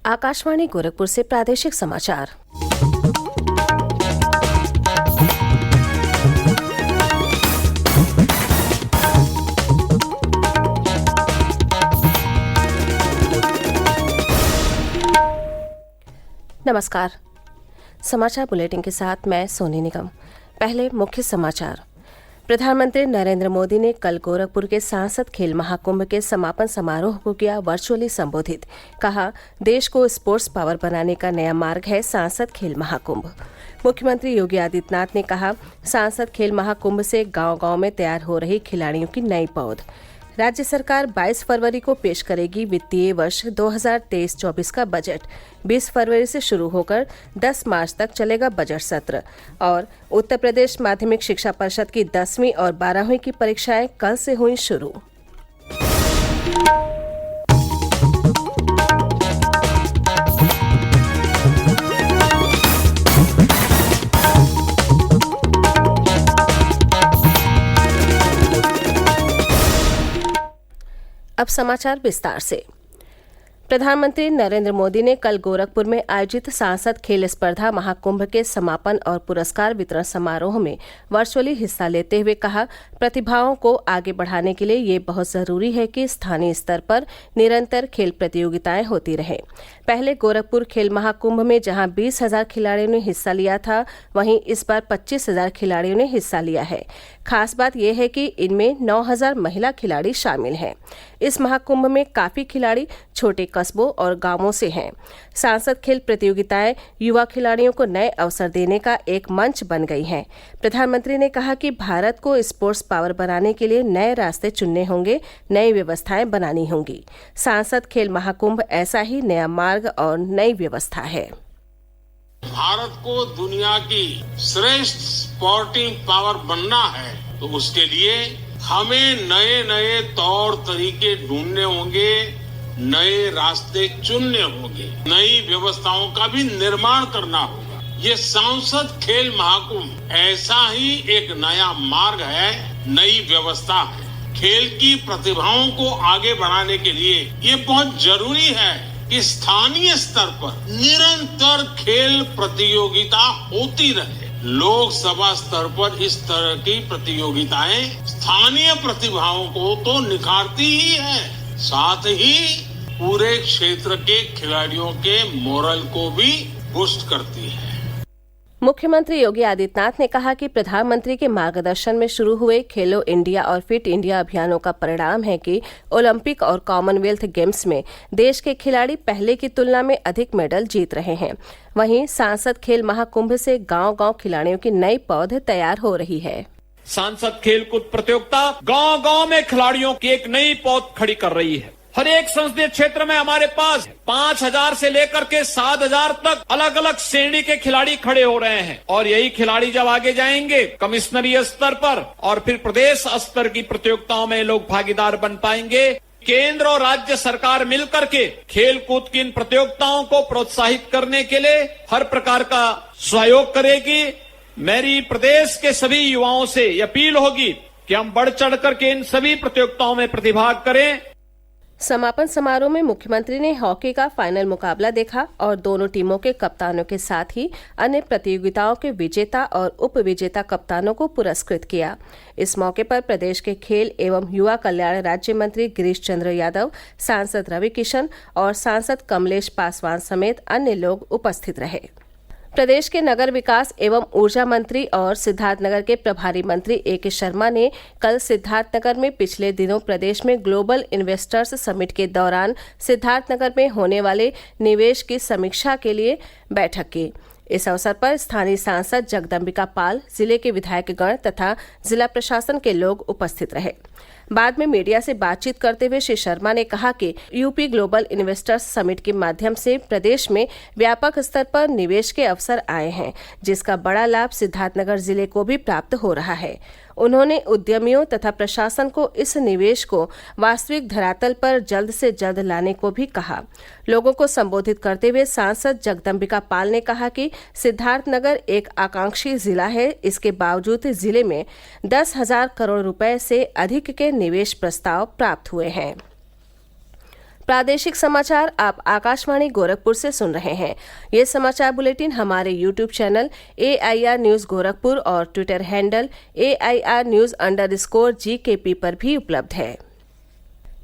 आकाशवाणी गोरखपुर से प्रादेशिक समाचार। नमस्कार। समाचार बुलेटिन के साथ मैं सोनी निगम। पहले मुख्य समाचार। प्रधानमंत्री नरेंद्र मोदी ने कल गोरखपुर के सांसद खेल महाकुंभ के समापन समारोह को किया वर्चुअली संबोधित। कहा, देश को स्पोर्ट्स पावर बनाने का नया मार्ग है सांसद खेल महाकुंभ। मुख्यमंत्री योगी आदित्यनाथ ने कहा, सांसद खेल महाकुंभ से गांव-गांव में तैयार हो रही खिलाड़ियों की नई पौध। राज्य सरकार 22 फरवरी को पेश करेगी वित्तीय वर्ष 2023-24 का बजट। 20 फरवरी से शुरू होकर 10 मार्च तक चलेगा बजट सत्र। और उत्तर प्रदेश माध्यमिक शिक्षा परिषद की 10वीं और 12वीं की परीक्षाएं कल से हुई शुरू। अब समाचार विस्तार से। प्रधानमंत्री नरेंद्र मोदी ने कल गोरखपुर में आयोजित सांसद खेल स्पर्धा महाकुंभ के समापन और पुरस्कार वितरण समारोह में वर्चुअली हिस्सा लेते हुए कहा, प्रतिभाओं को आगे बढ़ाने के लिए ये बहुत जरूरी है कि स्थानीय स्तर पर निरंतर खेल प्रतियोगिताएं होती रहें। पहले गोरखपुर खेल महाकुंभ में जहां 20,000 खिलाड़ियों ने हिस्सा लिया था, वहीं इस बार 25,000 खिलाड़ियों ने हिस्सा लिया है। खास बात यह है कि इनमें 9,000 महिला खिलाड़ी शामिल हैं। इस महाकुंभ में काफी खिलाड़ी छोटे कस्बों और गांवों से हैं। सांसद खेल प्रतियोगिताएं युवा खिलाड़ियों को नए अवसर देने का एक मंच बन गई हैं। प्रधानमंत्री ने कहा कि भारत को स्पोर्ट्स पावर बनाने के लिए नए रास्ते चुनने होंगे, नई व्यवस्थाएं बनानी होंगी। सांसद खेल महाकुंभ ऐसा ही नया मार्ग और नई व्यवस्था है। भारत को दुनिया की श्रेष्ठ स्पोर्टिंग पावर बनना है तो उसके लिए हमें नए नए तौर तरीके ढूंढने होंगे, नए रास्ते चुनने होंगे, नई व्यवस्थाओं का भी निर्माण करना होगा। ये सांसद खेल महाकुंभ ऐसा ही एक नया मार्ग है, नई व्यवस्था है। खेल की प्रतिभाओं को आगे बढ़ाने के लिए ये बहुत जरूरी है कि स्थानीय स्तर पर निरंतर खेल प्रतियोगिता होती रहे। लोकसभा स्तर पर इस तरह की प्रतियोगिताएं स्थानीय प्रतिभाओं को तो निखारती ही है, साथ ही पूरे क्षेत्र के खिलाड़ियों के मोरल को भी बूस्ट करती है। मुख्यमंत्री योगी आदित्यनाथ ने कहा कि प्रधानमंत्री के मार्गदर्शन में शुरू हुए खेलो इंडिया और फिट इंडिया अभियानों का परिणाम है कि ओलंपिक और कॉमनवेल्थ गेम्स में देश के खिलाड़ी पहले की तुलना में अधिक मेडल जीत रहे हैं। वहीं सांसद खेल महाकुंभ से गांव-गांव खिलाड़ियों की नई पौध तैयार हो रही है। सांसद खेलकूद प्रतियोगिता गांव-गांव में खिलाड़ियों की एक नई पौध खड़ी कर रही है। हर एक संसदीय क्षेत्र में हमारे पास 5,000 से लेकर के 7,000 तक अलग अलग श्रेणी के खिलाड़ी खड़े हो रहे हैं और यही खिलाड़ी जब आगे जाएंगे कमिश्नरीय स्तर पर और फिर प्रदेश स्तर की प्रतियोगिताओं में लोग भागीदार बन पाएंगे। केंद्र और राज्य सरकार मिलकर के खेल कूद की इन प्रतियोगिताओं को प्रोत्साहित करने के लिए हर प्रकार का सहयोग करेगी। मेरी प्रदेश के सभी युवाओं से अपील होगी कि हम बढ़ चढ़ करके इन सभी प्रतियोगिताओं में प्रतिभाग करें। समापन समारोह में मुख्यमंत्री ने हॉकी का फाइनल मुकाबला देखा और दोनों टीमों के कप्तानों के साथ ही अन्य प्रतियोगिताओं के विजेता और उप विजेता कप्तानों को पुरस्कृत किया। इस मौके पर प्रदेश के खेल एवं युवा कल्याण राज्य मंत्री गिरीश चंद्र यादव, सांसद रवि किशन और सांसद कमलेश पासवान समेत अन्य लोग उपस्थित रहे। प्रदेश के नगर विकास एवं ऊर्जा मंत्री और सिद्धार्थनगर के प्रभारी मंत्री ए.के. शर्मा ने कल सिद्धार्थनगर में पिछले दिनों प्रदेश में ग्लोबल इन्वेस्टर्स समिट के दौरान सिद्धार्थनगर में होने वाले निवेश की समीक्षा के लिए बैठक की। इस अवसर पर स्थानीय सांसद जगदम्बिका पाल, जिले के विधायकगण तथा जिला प्रशासन के लोग उपस्थित रहे। बाद में मीडिया से बातचीत करते हुए श्री शर्मा ने कहा कि यूपी ग्लोबल इन्वेस्टर्स समिट के माध्यम से प्रदेश में व्यापक स्तर पर निवेश के अवसर आए हैं, जिसका बड़ा लाभ सिद्धार्थनगर जिले को भी प्राप्त हो रहा है। उन्होंने उद्यमियों तथा प्रशासन को इस निवेश को वास्तविक धरातल पर जल्द से जल्द लाने को भी कहा। लोगों को संबोधित करते हुए सांसद जगदम्बिका पाल ने कहा कि सिद्धार्थनगर एक आकांक्षी जिला है, इसके बावजूद जिले में 10,000 करोड़ रुपए से अधिक के निवेश प्रस्ताव प्राप्त हुए हैं। प्रादेशिक समाचार आप आकाशवाणी गोरखपुर से सुन रहे हैं। ये समाचार बुलेटिन हमारे YouTube channel AIR news Gorakhpur और ट्विटर हैंडल AIR News_GKP पर भी उपलब्ध है।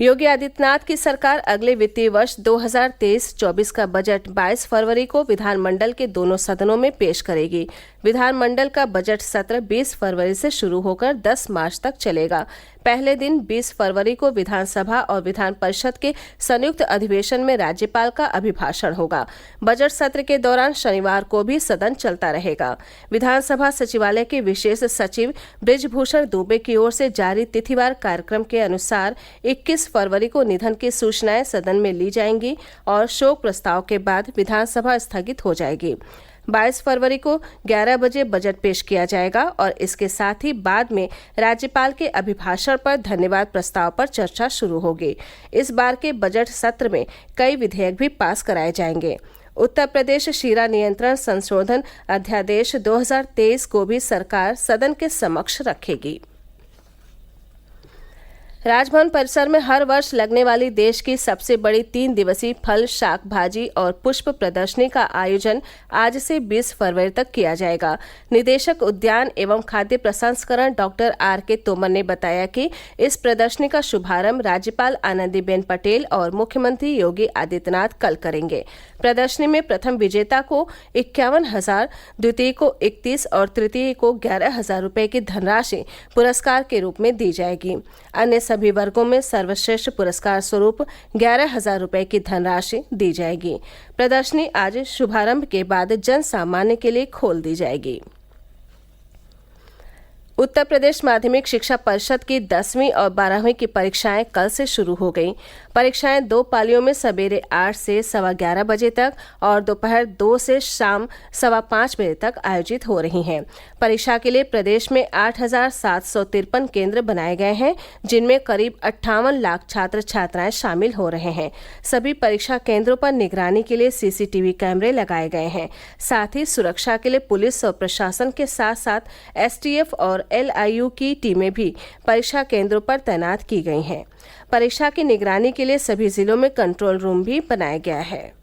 योगी आदित्यनाथ की सरकार अगले वित्तीय वर्ष 2023-24 का बजट 22 फरवरी को विधानमंडल के दोनों सदनों में पेश करेगी। विधानमंडल का बजट सत्र 20 फरवरी से शुरू होकर 10 मार्च तक चलेगा। पहले दिन 20 फरवरी को विधानसभा और विधान परिषद के संयुक्त अधिवेशन में राज्यपाल का अभिभाषण होगा। बजट सत्र के दौरान शनिवार को भी सदन चलता रहेगा। विधानसभा सचिवालय के विशेष सचिव बृजभूषण दुबे की ओर से जारी तिथिवार कार्यक्रम के अनुसार 21 फरवरी को निधन की सूचनाएं सदन में ली जाएंगी और शोक प्रस्ताव के बाद विधानसभा स्थगित हो जाएगी। 22 फरवरी को 11 बजे बजट पेश किया जाएगा और इसके साथ ही बाद में राज्यपाल के अभिभाषण पर धन्यवाद प्रस्ताव पर चर्चा शुरू होगी। इस बार के बजट सत्र में कई विधेयक भी पास कराए जाएंगे। उत्तर प्रदेश शीरा नियंत्रण संशोधन अध्यादेश 2023 को भी सरकार सदन के समक्ष रखेगी। राजभवन परिसर में हर वर्ष लगने वाली देश की सबसे बड़ी 3 दिवसीय फल, शाक भाजी और पुष्प प्रदर्शनी का आयोजन आज से 20 फरवरी तक किया जाएगा। निदेशक उद्यान एवं खाद्य प्रसंस्करण डॉक्टर R.K. तोमर ने बताया कि इस प्रदर्शनी का शुभारंभ राज्यपाल आनंदीबेन पटेल और मुख्यमंत्री योगी आदित्यनाथ कल करेंगे। प्रदर्शनी में प्रथम विजेता को 51,000, द्वितीय को 31 और तृतीय को 11,000 रुपये की धनराशि पुरस्कार के रूप में दी जाएगी। अन्य सभी वर्गों में सर्वश्रेष्ठ पुरस्कार स्वरूप 11,000 रुपये की धनराशि दी जाएगी। प्रदर्शनी आज शुभारंभ के बाद जन सामान्य के लिए खोल दी जाएगी। उत्तर प्रदेश माध्यमिक शिक्षा परिषद की 10वीं और 12वीं की परीक्षाएं कल से शुरू हो गईं। परीक्षाएं 2 पालियों में सवेरे 8 से 11:15 बजे तक और दोपहर 2 से शाम 5:15 बजे तक आयोजित हो रही हैं। परीक्षा के लिए प्रदेश में 8,753 केंद्र बनाए गए हैं, जिनमें करीब 58 लाख छात्र छात्राएं शामिल हो रहे हैं। सभी परीक्षा केंद्रों पर निगरानी के लिए CCTV कैमरे लगाए गए हैं। साथ ही सुरक्षा के लिए पुलिस और प्रशासन के साथ साथ STF और LIU की टीमें भी परीक्षा केंद्रों पर तैनात की गई हैं। परीक्षा की निगरानी के लिए सभी जिलों में कंट्रोल रूम भी बनाया गया है।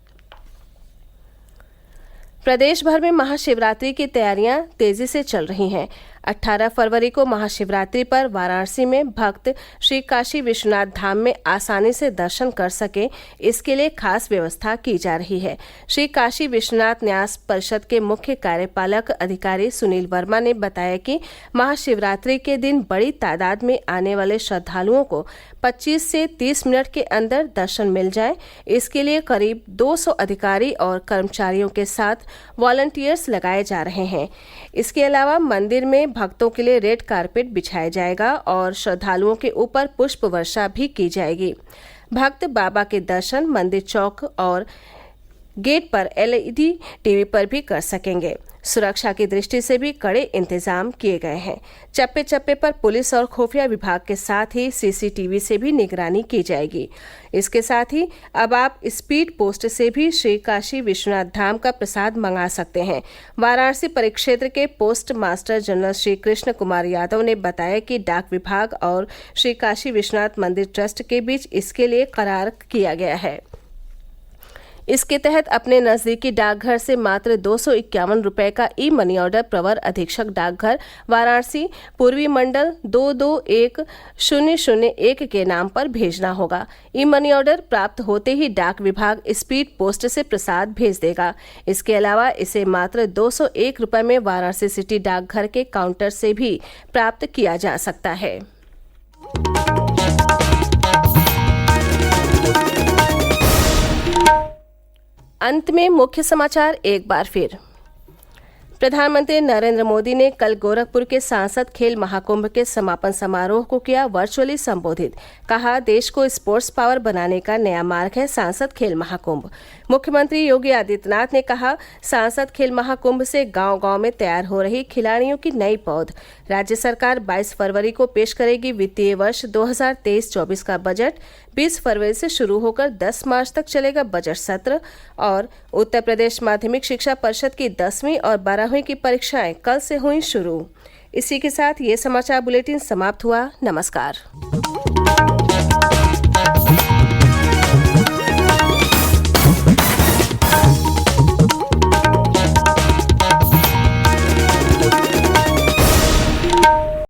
प्रदेश भर में महाशिवरात्रि की तैयारियां तेजी से चल रही हैं। 18 फरवरी को महाशिवरात्रि पर वाराणसी में भक्त श्री काशी विश्वनाथ धाम में आसानी से दर्शन कर सके, इसके लिए खास व्यवस्था की जा रही है। श्री काशी विश्वनाथ न्यास परिषद के मुख्य कार्यपालक अधिकारी सुनील वर्मा ने बताया कि महाशिवरात्रि के दिन बड़ी तादाद में आने वाले श्रद्धालुओं को 25 से 30 मिनट के अंदर दर्शन मिल जाए, इसके लिए करीब 200 अधिकारी और कर्मचारियों के साथ वॉलंटियर्स लगाए जा रहे हैं। इसके अलावा मंदिर में भक्तों के लिए रेड कारपेट बिछाया जाएगा और श्रद्धालुओं के ऊपर पुष्प वर्षा भी की जाएगी। भक्त बाबा के दर्शन मंदिर चौक और गेट पर LED टीवी पर भी कर सकेंगे। सुरक्षा की दृष्टि से भी कड़े इंतजाम किए गए हैं। चप्पे चप्पे पर पुलिस और खुफिया विभाग के साथ ही CCTV से भी निगरानी की जाएगी। इसके साथ ही अब आप स्पीड पोस्ट से भी श्री काशी विश्वनाथ धाम का प्रसाद मंगा सकते हैं। वाराणसी परिक्षेत्र के post master general Shri Krishna Kumar Yadav ने बताया कि डाक विभाग और श्री काशी विश्वनाथ मंदिर ट्रस्ट के बीच इसके लिए करार किया गया है। इसके तहत अपने नजदीकी डाकघर से मात्र 251 रुपये का ई-मनी ऑर्डर प्रवर अधीक्षक डाकघर वाराणसी पूर्वी मंडल 221001 के नाम पर भेजना होगा। ई-मनी ऑर्डर प्राप्त होते ही डाक विभाग स्पीड पोस्ट से प्रसाद भेज देगा। इसके अलावा इसे मात्र 201 रुपये में वाराणसी सिटी डाकघर के काउंटर से भी प्राप्त किया जा सकता है। अंत में मुख्य समाचार एक बार फिर। प्रधानमंत्री नरेंद्र मोदी ने कल गोरखपुर के सांसद खेल महाकुंभ के समापन समारोह को किया वर्चुअली संबोधित। कहा, देश को स्पोर्ट्स पावर बनाने का नया मार्ग है सांसद खेल महाकुंभ। मुख्यमंत्री योगी आदित्यनाथ ने कहा, सांसद खेल महाकुंभ से गांव-गांव में तैयार हो रही खिलाड़ियों की नई पौध। राज्य सरकार 22 फरवरी को पेश करेगी वित्तीय वर्ष 2023-24 का बजट। 20 फरवरी से शुरू होकर 10 मार्च तक चलेगा बजट सत्र। और उत्तर प्रदेश माध्यमिक शिक्षा परिषद की 10वीं और 12वीं की परीक्षाएं कल से हुई शुरू। इसी के साथ ये समाचार बुलेटिन समाप्त हुआ। नमस्कार।